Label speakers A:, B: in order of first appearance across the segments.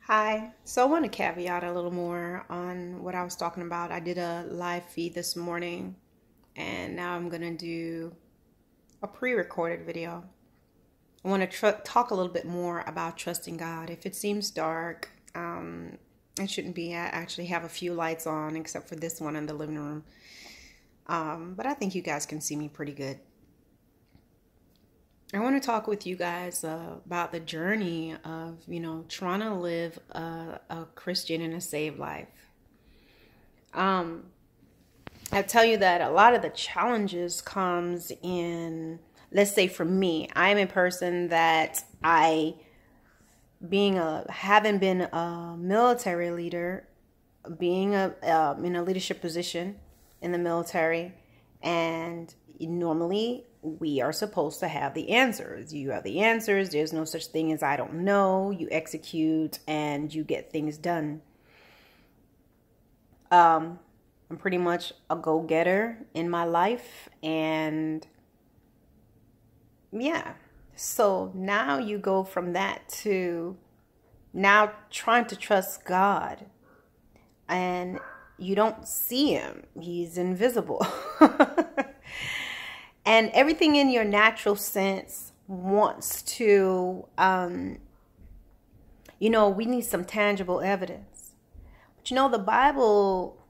A: Hi. So I want to caveat a little more on what I was talking about. I did a live feed this morning, and now I'm going to do a pre-recorded video. I want to talk a little bit more about trusting God. If it seems dark, it shouldn't be. I actually have a few lights on, except for this one in the living room. But I think you guys can see me pretty good. I want to talk with you guys about the journey of, trying to live a Christian and a saved life. I tell you that a lot of the challenges comes in, let's say for me, I'm a person that having been a military leader, being in a leadership position in the military, and normally we are supposed to have the answers. You have the answers. There's no such thing as I don't know. You execute and you get things done. I'm pretty much a go-getter in my life. And yeah, so now you go from that to now trying to trust God. And you don't see him. He's invisible. And everything in your natural sense wants to, we need some tangible evidence. But the Bible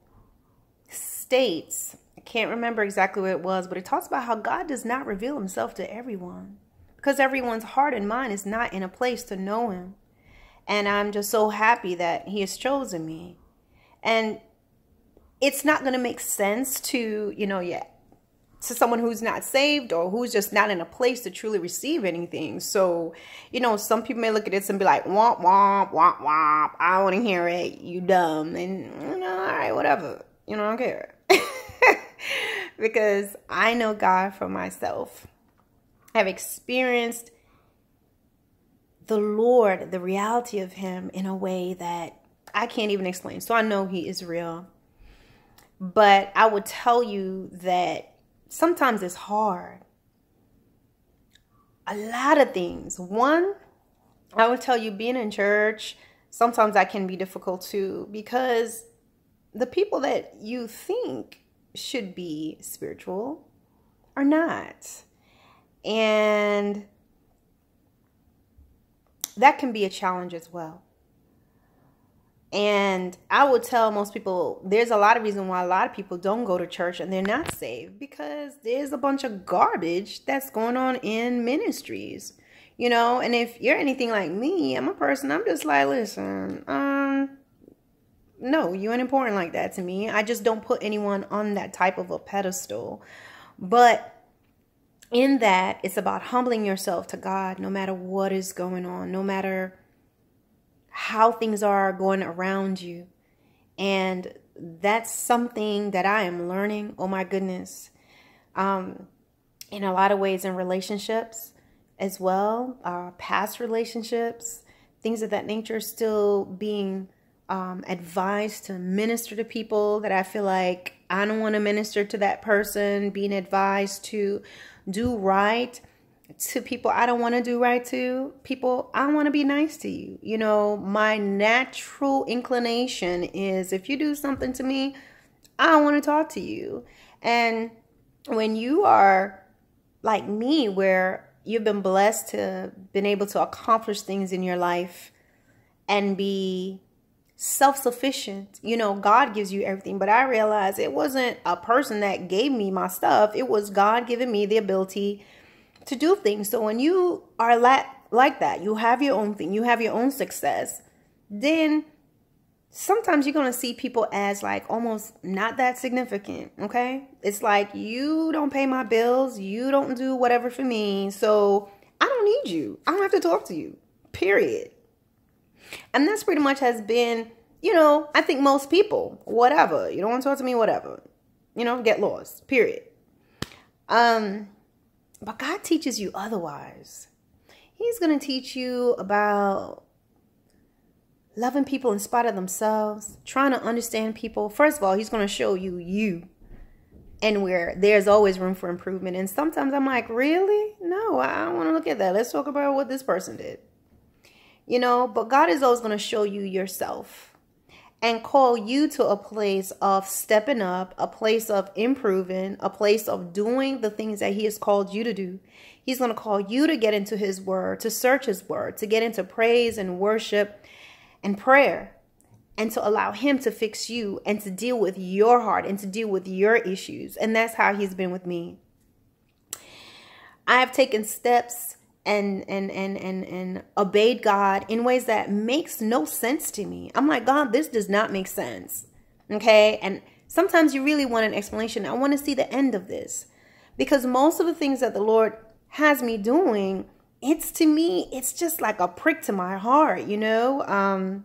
A: states, I can't remember exactly what it was, but it talks about how God does not reveal himself to everyone because everyone's heart and mind is not in a place to know him. And I'm just so happy that he has chosen me. And it's not going to make sense to, to someone who's not saved or who's just not in a place to truly receive anything. So, some people may look at this and be like, womp, womp, womp, womp. I don't want to hear it. You dumb. And, all right, whatever. I don't care. Because I know God for myself. I've experienced the Lord, the reality of him in a way that I can't even explain. So I know he is real. But I would tell you that sometimes it's hard. A lot of things. One, I would tell you being in church, sometimes that can be difficult too, because the people that you think should be spiritual are not. And that can be a challenge as well. And I would tell most people there's a lot of reason why a lot of people don't go to church and they're not saved, because there's a bunch of garbage that's going on in ministries, and if you're anything like me, I'm a person, I'm just like, listen, no, you ain't important like that to me. I just don't put anyone on that type of a pedestal. But in that, it's about humbling yourself to God, no matter what is going on, no matter how things are going around you. And that's something that I am learning. Oh my goodness. In a lot of ways in relationships as well, past relationships, things of that nature, still being advised to minister to people that I feel like I don't want to minister to that person, being advised to do right to people I don't want to do right to, people I want to be nice to you. My natural inclination is if you do something to me, I don't want to talk to you. And when you are like me, where you've been blessed to been able to accomplish things in your life and be self-sufficient, God gives you everything. But I realized it wasn't a person that gave me my stuff. It was God giving me the ability to do things. So when you are like that, you have your own thing, you have your own success, then sometimes you're going to see people as like almost not that significant. Okay. It's like, you don't pay my bills. You don't do whatever for me. So I don't need you. I don't have to talk to you, period. And that's pretty much has been, I think most people, whatever, you don't want to talk to me, whatever, get lost, period. But God teaches you otherwise. He's going to teach you about loving people in spite of themselves, trying to understand people. First of all, he's going to show you and where there's always room for improvement. And sometimes I'm like, really? No, I don't want to look at that. Let's talk about what this person did. you know, but God is always going to show you yourself and call you to a place of stepping up, a place of improving, a place of doing the things that he has called you to do. He's going to call you to get into his word, to search his word, to get into praise and worship and prayer, and to allow him to fix you and to deal with your heart and to deal with your issues. And that's how he's been with me. I have taken steps and obeyed God in ways that makes no sense to me. I'm like, God, this does not make sense. Okay. And sometimes you really want an explanation. I want to see the end of this, because most of the things that the Lord has me doing, it's, to me, it's just like a prick to my heart, you know.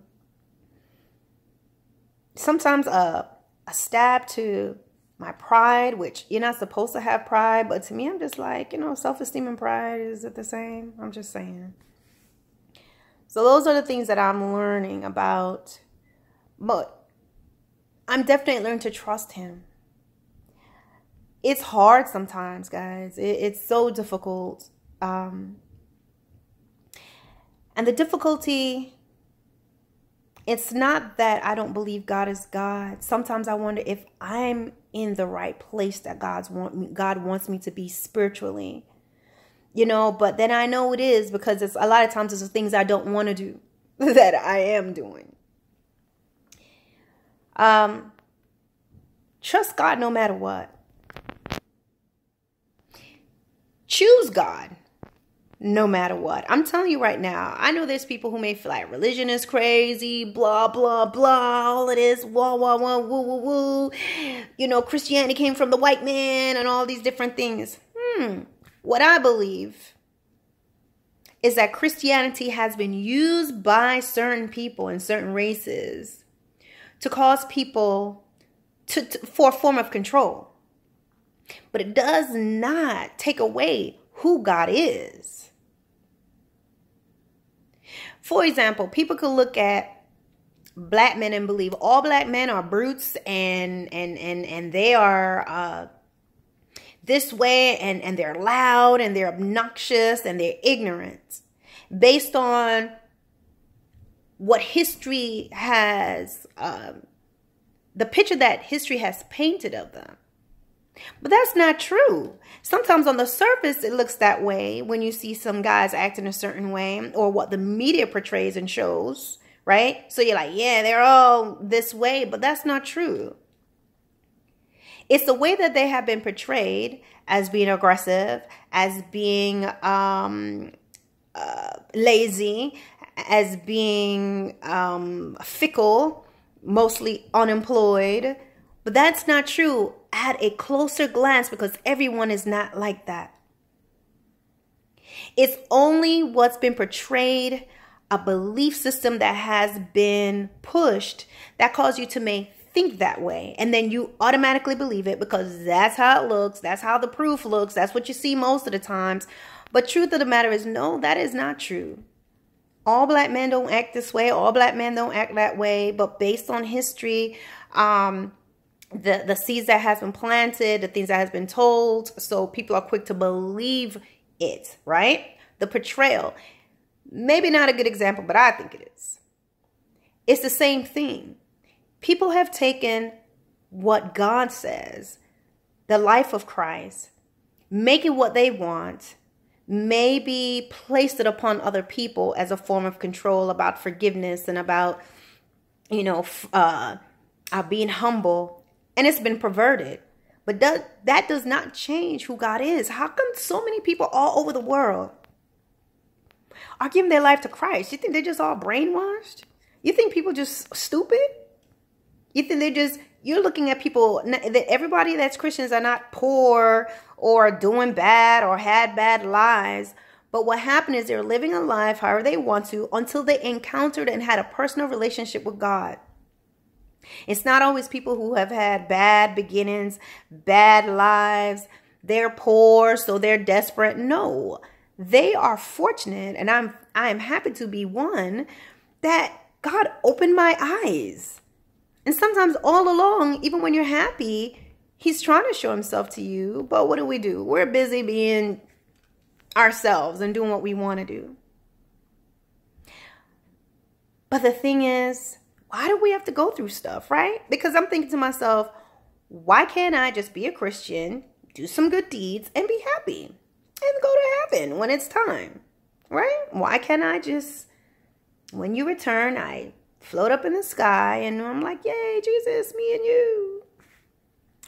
A: Sometimes a stab to my pride, which you're not supposed to have pride, but to me, I'm just like, you know, self-esteem and pride, is it the same? I'm just saying. So those are the things that I'm learning about, but I'm definitely learning to trust him. It's hard sometimes, guys. It's so difficult. And the difficulty, it's not that I don't believe God is God. Sometimes I wonder if I'm in the right place that God wants me to be spiritually, you know, but then I know it is, because it's a lot of times it's the things I don't want to do that I am doing. Trust God no matter what. Choose God no matter what. I'm telling you right now, I know there's people who may feel like religion is crazy, blah, blah, blah, all of this, wah, wah, wah, woo, woo, woo. You know, Christianity came from the white man and all these different things. What I believe is that Christianity has been used by certain people in certain races to cause people for a form of control. But it does not take away who God is. For example, people could look at black men and believe all black men are brutes and they are this way, and they're loud and they're obnoxious and they're ignorant, based on what history has, the picture that history has painted of them. But that's not true. Sometimes on the surface, it looks that way when you see some guys acting a certain way, or what the media portrays and shows, right? So you're like, yeah, they're all this way, but that's not true. It's the way that they have been portrayed as being aggressive, as being lazy, as being fickle, mostly unemployed. But that's not true at a closer glance, because everyone is not like that. It's only what's been portrayed, a belief system that has been pushed, that causes you to may think that way. And then you automatically believe it because that's how it looks. That's how the proof looks. That's what you see most of the times. But truth of the matter is, no, that is not true. All black men don't act this way. All black men don't act that way. But based on history, the seeds that has been planted, the things that has been told, so people are quick to believe it, right? The portrayal. Maybe not a good example, but I think it is. It's the same thing. People have taken what God says, the life of Christ, make it what they want, maybe place it upon other people as a form of control about forgiveness and about, you know, being humble. And it's been perverted. But that does not change who God is. How come so many people all over the world are giving their life to Christ? You think they're just all brainwashed? You think people just stupid? You think they're just, you're looking at people, everybody that's Christians are not poor or doing bad or had bad lives. But what happened is they're living a life however they want to until they encountered and had a personal relationship with God. It's not always people who have had bad beginnings, bad lives. They're poor, so they're desperate. No, they are fortunate, and I am happy to be one, that God opened my eyes. And sometimes all along, even when you're happy, he's trying to show himself to you. But what do? We're busy being ourselves and doing what we want to do. But the thing is, why do we have to go through stuff, right? Because I'm thinking to myself, why can't I just be a Christian, do some good deeds, and be happy and go to heaven when it's time, right? Why can't I just, when you return, I float up in the sky and I'm like, yay, Jesus, me and you.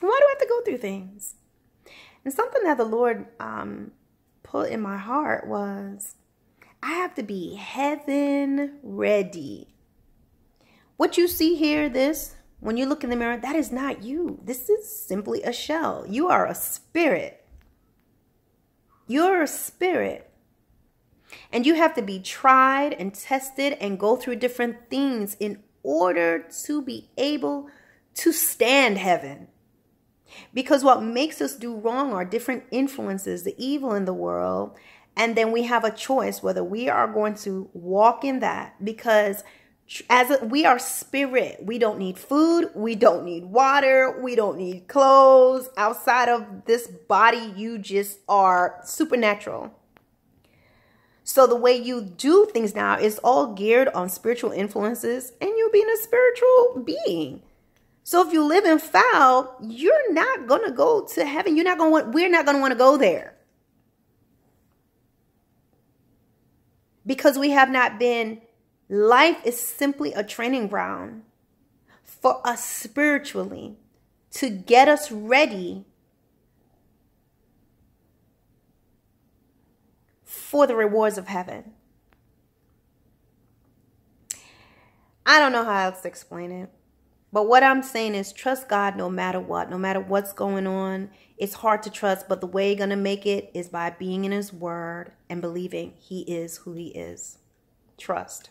A: Why do I have to go through things? And something that the Lord put in my heart was, I have to be heaven ready. What you see here, when you look in the mirror, that is not you. This is simply a shell. You are a spirit. You're a spirit. And you have to be tried and tested and go through different things in order to be able to stand heaven. Because what makes us do wrong are different influences, the evil in the world. And then we have a choice whether we are going to walk in that, because we are spirit. We don't need food. We don't need water. We don't need clothes. Outside of this body, you just are supernatural. So the way you do things now is all geared on spiritual influences and you being a spiritual being. So if you live in foul, you're not going to go to heaven. We're not going to want to go there. Because we have not been. Life is simply a training ground for us spiritually to get us ready for the rewards of heaven. I don't know how else to explain it. But what I'm saying is trust God no matter what, no matter what's going on. It's hard to trust, but the way you're going to make it is by being in his word and believing he is who he is. Trust.